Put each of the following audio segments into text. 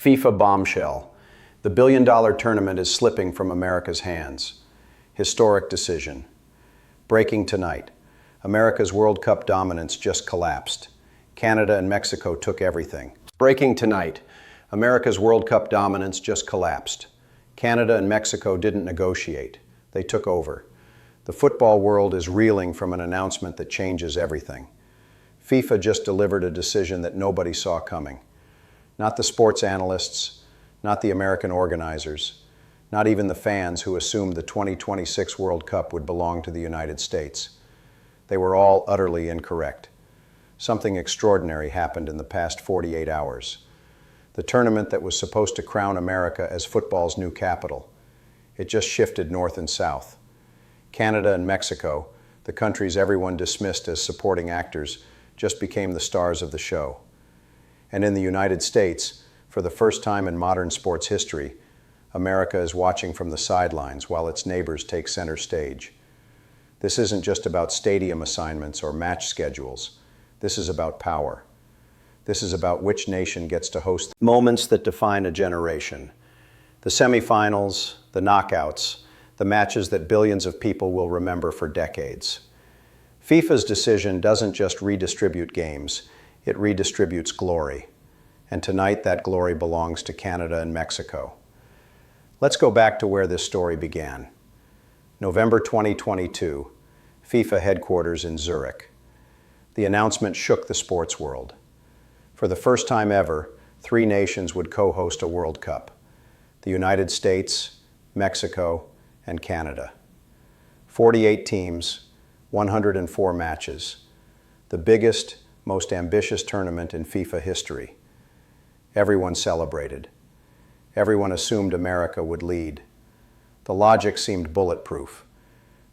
FIFA bombshell. The billion-dollar tournament is slipping from America's hands. Historic decision. Breaking tonight. America's World Cup dominance just collapsed. Canada and Mexico took everything. Breaking tonight. America's World Cup dominance just collapsed. Canada and Mexico didn't negotiate. They took over. The football world is reeling from an announcement that changes everything. FIFA just delivered a decision that nobody saw coming. Not the sports analysts, not the American organizers, not even the fans who assumed the 2026 World Cup would belong to the United States. They were all utterly incorrect. Something extraordinary happened in the past 48 hours. The tournament that was supposed to crown America as football's new capital, it just shifted north and south. Canada and Mexico, the countries everyone dismissed as supporting actors, just became the stars of the show. And in the United States, for the first time in modern sports history, America is watching from the sidelines while its neighbors take center stage. This isn't just about stadium assignments or match schedules. This is about power. This is about which nation gets to host moments that define a generation. The semifinals, the knockouts, the matches that billions of people will remember for decades. FIFA's decision doesn't just redistribute games, it redistributes glory. And tonight that glory belongs to Canada and Mexico. Let's go back to where this story began. November 2022, FIFA headquarters in Zurich. The announcement shook the sports world. For the first time ever, 3 nations would co-host a World Cup: the United States, Mexico, and Canada. 48 teams, 104 matches. The biggest, most ambitious tournament in FIFA history. Everyone celebrated. Everyone assumed America would lead. The logic seemed bulletproof.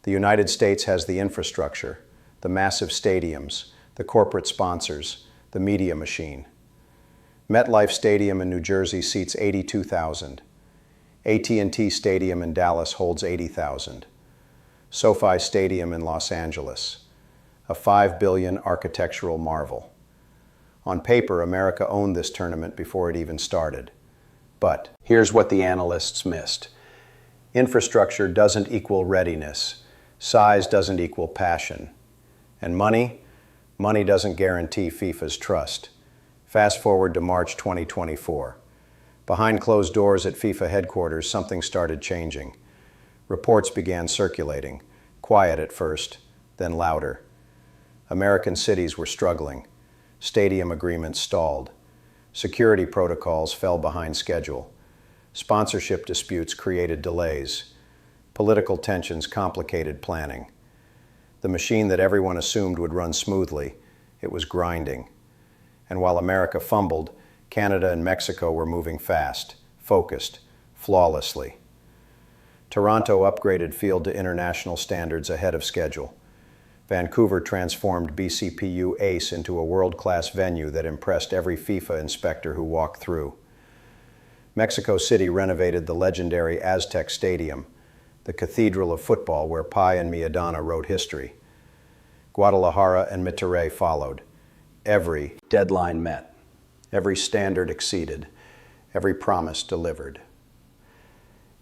The United States has the infrastructure, the massive stadiums, the corporate sponsors, the media machine. MetLife Stadium in New Jersey seats 82,000. AT&T Stadium in Dallas holds 80,000. SoFi Stadium in Los Angeles, a $5 billion architectural marvel. On paper, America owned this tournament before it even started. But here's what the analysts missed. Infrastructure doesn't equal readiness. Size doesn't equal passion. And money? Money doesn't guarantee FIFA's trust. Fast forward to March 2024. Behind closed doors at FIFA headquarters, something started changing. Reports began circulating, quiet at first, then louder. American cities were struggling. Stadium agreements stalled. Security protocols fell behind schedule. Sponsorship disputes created delays. Political tensions complicated planning. The machine that everyone assumed would run smoothly, it was grinding. And while America fumbled, Canada and Mexico were moving fast, focused, flawlessly. Toronto upgraded field to international standards ahead of schedule. Vancouver transformed BCPU Ace into a world-class venue that impressed every FIFA inspector who walked through. Mexico City renovated the legendary Aztec Stadium, the cathedral of football where Pai and Maradona wrote history. Guadalajara and Monterrey followed. Every deadline met. Every standard exceeded, every promise delivered.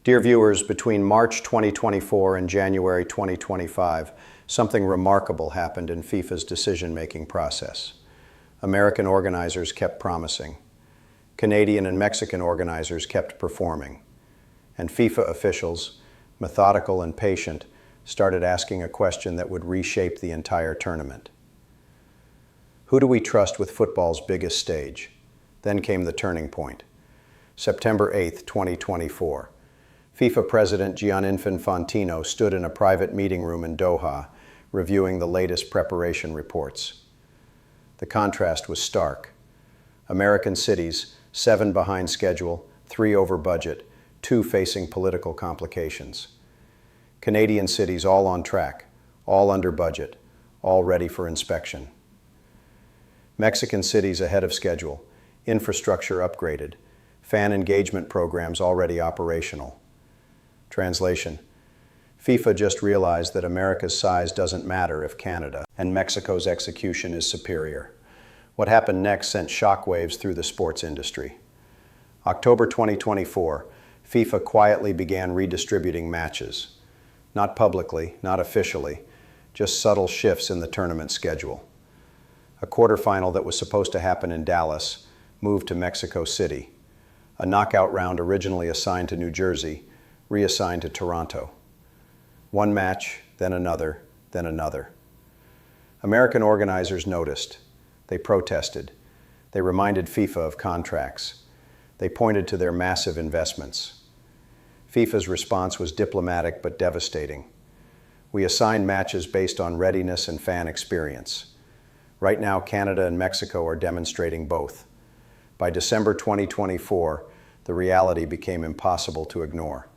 Dear viewers, between March 2024 and January 2025, something remarkable happened in FIFA's decision-making process. American organizers kept promising. Canadian and Mexican organizers kept performing. And FIFA officials, methodical and patient, started asking a question that would reshape the entire tournament. Who do we trust with football's biggest stage? Then came the turning point. September 8, 2024. FIFA President Gianni Infantino stood in a private meeting room in Doha, reviewing the latest preparation reports. The contrast was stark. American cities, 7 behind schedule, 3 over budget, 2 facing political complications. Canadian cities all on track, all under budget, all ready for inspection. Mexican cities ahead of schedule, infrastructure upgraded, fan engagement programs already operational. Translation: FIFA just realized that America's size doesn't matter if Canada and Mexico's execution is superior. What happened next sent shockwaves through the sports industry. October 2024, FIFA quietly began redistributing matches. Not publicly, not officially, just subtle shifts in the tournament schedule. A quarterfinal that was supposed to happen in Dallas moved to Mexico City. A knockout round originally assigned to New Jersey, reassigned to Toronto. One match, then another, then another. American organizers noticed. They protested. They reminded FIFA of contracts. They pointed to their massive investments. FIFA's response was diplomatic but devastating. We assign matches based on readiness and fan experience. Right now, Canada and Mexico are demonstrating both. By December 2024, the reality became impossible to ignore.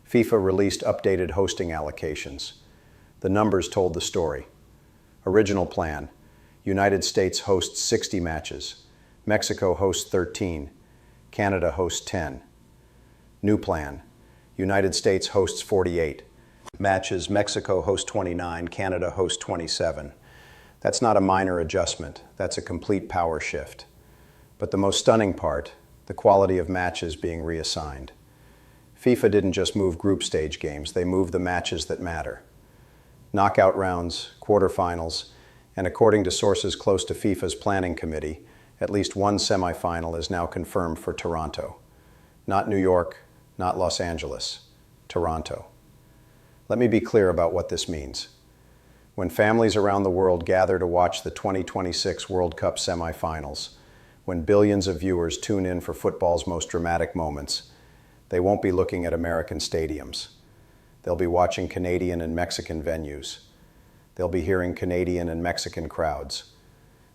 FIFA released updated hosting allocations. The numbers told the story. Original plan: United States hosts 60 matches. Mexico hosts 13. Canada hosts 10. New plan: United States hosts 48 matches. Mexico hosts 29. Canada hosts 27. That's not a minor adjustment. That's a complete power shift. But the most stunning part, the quality of matches being reassigned. FIFA didn't just move group stage games, they moved the matches that matter. Knockout rounds, quarterfinals, and according to sources close to FIFA's planning committee, at least one semifinal is now confirmed for Toronto. Not New York, not Los Angeles, Toronto. Let me be clear about what this means. When families around the world gather to watch the 2026 World Cup semifinals, when billions of viewers tune in for football's most dramatic moments, they won't be looking at American stadiums. They'll be watching Canadian and Mexican venues. They'll be hearing Canadian and Mexican crowds.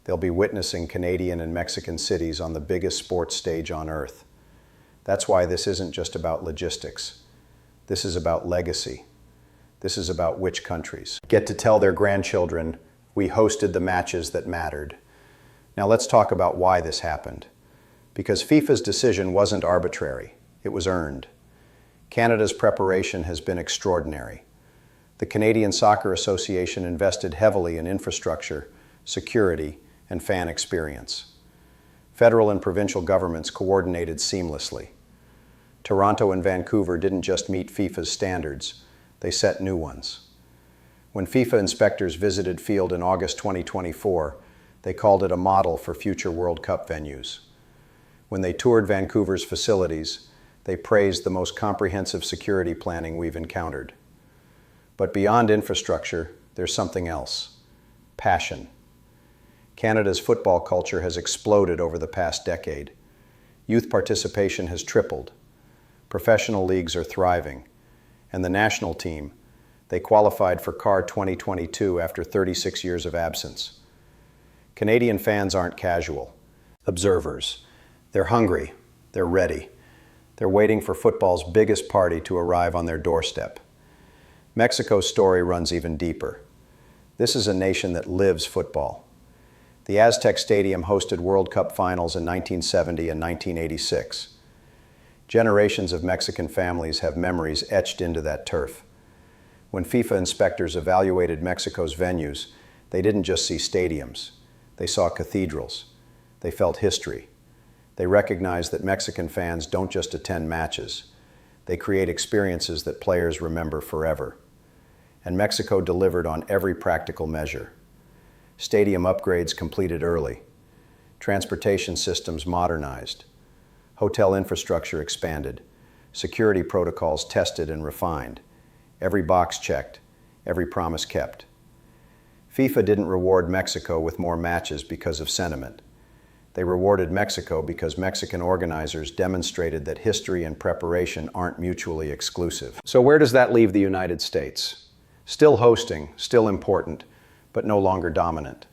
They'll be witnessing Canadian and Mexican cities on the biggest sports stage on earth. That's why this isn't just about logistics. This is about legacy. This is about which countries get to tell their grandchildren, we hosted the matches that mattered. Now let's talk about why this happened. Because FIFA's decision wasn't arbitrary, it was earned. Canada's preparation has been extraordinary. The Canadian Soccer Association invested heavily in infrastructure, security, and fan experience. Federal and provincial governments coordinated seamlessly. Toronto and Vancouver didn't just meet FIFA's standards, they set new ones. When FIFA inspectors visited field in August 2024, they called it a model for future World Cup venues. When they toured Vancouver's facilities, they praised the most comprehensive security planning we've encountered. But beyond infrastructure, there's something else: passion. Canada's football culture has exploded over the past decade. Youth participation has tripled. Professional leagues are thriving. And the national team, they qualified for CAR 2022 after 36 years of absence. Canadian fans aren't casual observers. They're hungry. They're ready. They're waiting for football's biggest party to arrive on their doorstep. Mexico's story runs even deeper. This is a nation that lives football. The Aztec Stadium hosted World Cup finals in 1970 and 1986. Generations of Mexican families have memories etched into that turf. When FIFA inspectors evaluated Mexico's venues, they didn't just see stadiums. They saw cathedrals. They felt history. They recognized that Mexican fans don't just attend matches. They create experiences that players remember forever. And Mexico delivered on every practical measure. Stadium upgrades completed early. Transportation systems modernized. Hotel infrastructure expanded. Security protocols tested and refined. Every box checked. Every promise kept. FIFA didn't reward Mexico with more matches because of sentiment. They rewarded Mexico because Mexican organizers demonstrated that history and preparation aren't mutually exclusive. So where does that leave the United States? Still hosting, still important, but no longer dominant.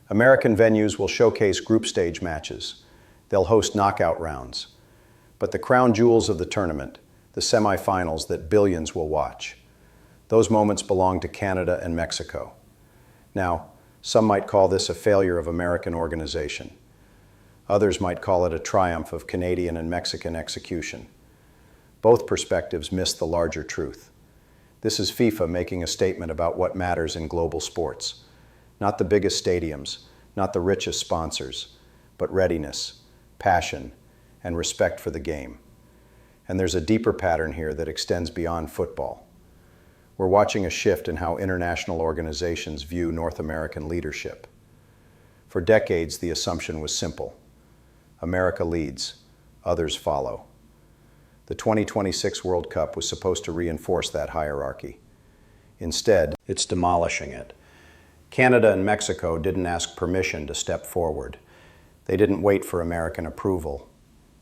American venues will showcase group stage matches. They'll host knockout rounds. But the crown jewels of the tournament, the semifinals that billions will watch, those moments belong to Canada and Mexico. Now, some might call this a failure of American organization. Others might call it a triumph of Canadian and Mexican execution. Both perspectives miss the larger truth. This is FIFA making a statement about what matters in global sports. Not the biggest stadiums, not the richest sponsors, but readiness, passion, and respect for the game. And there's a deeper pattern here that extends beyond football. We're watching a shift in how international organizations view North American leadership. For decades, the assumption was simple. America leads, others follow. The 2026 World Cup was supposed to reinforce that hierarchy. Instead, it's demolishing it. Canada and Mexico didn't ask permission to step forward. They didn't wait for American approval.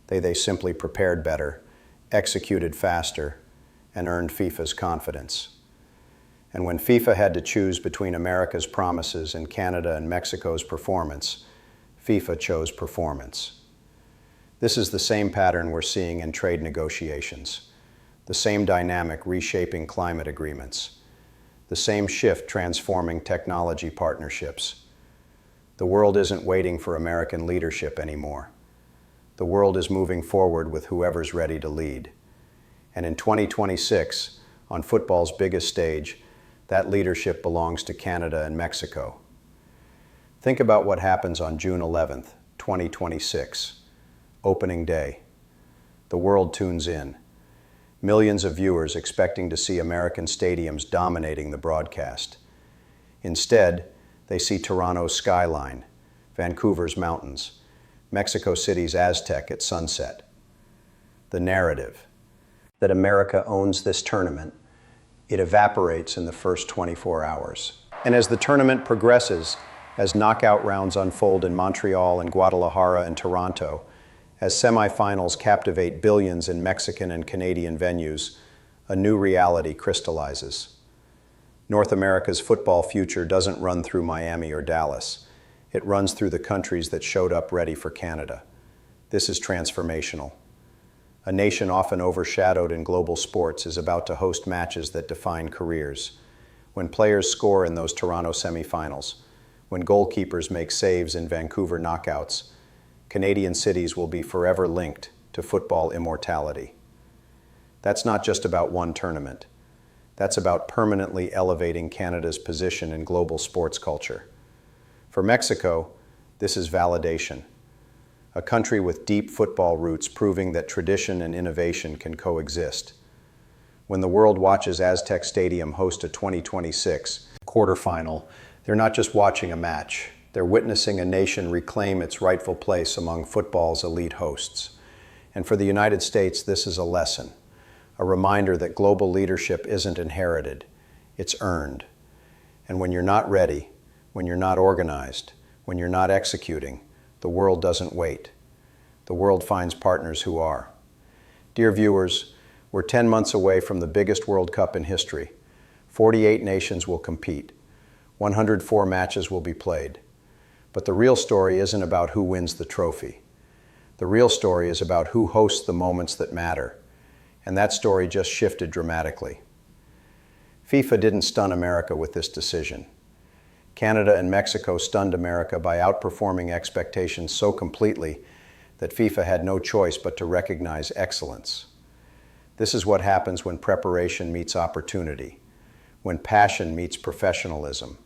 They simply prepared better, executed faster, and earned FIFA's confidence. And when FIFA had to choose between America's promises and Canada and Mexico's performance, FIFA chose performance. This is the same pattern we're seeing in trade negotiations, the same dynamic reshaping climate agreements, the same shift transforming technology partnerships. The world isn't waiting for American leadership anymore. The world is moving forward with whoever's ready to lead. And in 2026, on football's biggest stage, that leadership belongs to Canada and Mexico. Think about what happens on June 11th, 2026, opening day. The world tunes in. Millions of viewers expecting to see American stadiums dominating the broadcast. Instead, they see Toronto's skyline, Vancouver's mountains, Mexico City's Aztec at sunset. The narrative that America owns this tournament, it evaporates in the first 24 hours. And as the tournament progresses, as knockout rounds unfold in Montreal and Guadalajara and Toronto, as semifinals captivate billions in Mexican and Canadian venues, a new reality crystallizes. North America's football future doesn't run through Miami or Dallas. It runs through the countries that showed up ready for Canada. This is transformational. A nation often overshadowed in global sports is about to host matches that define careers. When players score in those Toronto semifinals, when goalkeepers make saves in Vancouver knockouts, Canadian cities will be forever linked to football immortality. That's not just about one tournament. That's about permanently elevating Canada's position in global sports culture. For Mexico, this is validation. A country with deep football roots proving that tradition and innovation can coexist. When the world watches Aztec Stadium host a 2026 quarterfinal, they're not just watching a match. They're witnessing a nation reclaim its rightful place among football's elite hosts. And for the United States, this is a lesson, a reminder that global leadership isn't inherited, it's earned. And when you're not ready, when you're not organized, when you're not executing, the world doesn't wait. The world finds partners who are. Dear viewers, we're 10 months away from the biggest World Cup in history. 48 nations will compete. 104 matches will be played. But the real story isn't about who wins the trophy. The real story is about who hosts the moments that matter. And that story just shifted dramatically. FIFA didn't stun America with this decision. Canada and Mexico stunned America by outperforming expectations so completely that FIFA had no choice but to recognize excellence. This is what happens when preparation meets opportunity, when passion meets professionalism,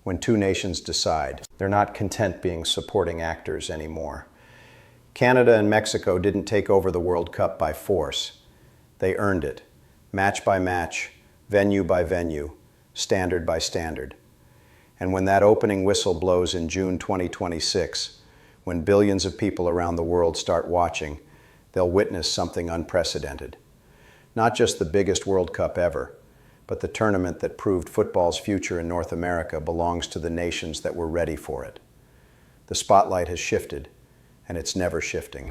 when two nations decide. They're not content being supporting actors anymore. Canada and Mexico didn't take over the World Cup by force. They earned it, match by match, venue by venue, standard by standard. And when that opening whistle blows in June 2026, when billions of people around the world start watching, they'll witness something unprecedented. Not just the biggest World Cup ever, but the tournament that proved football's future in North America belongs to the nations that were ready for it. The spotlight has shifted, and it's never shifting.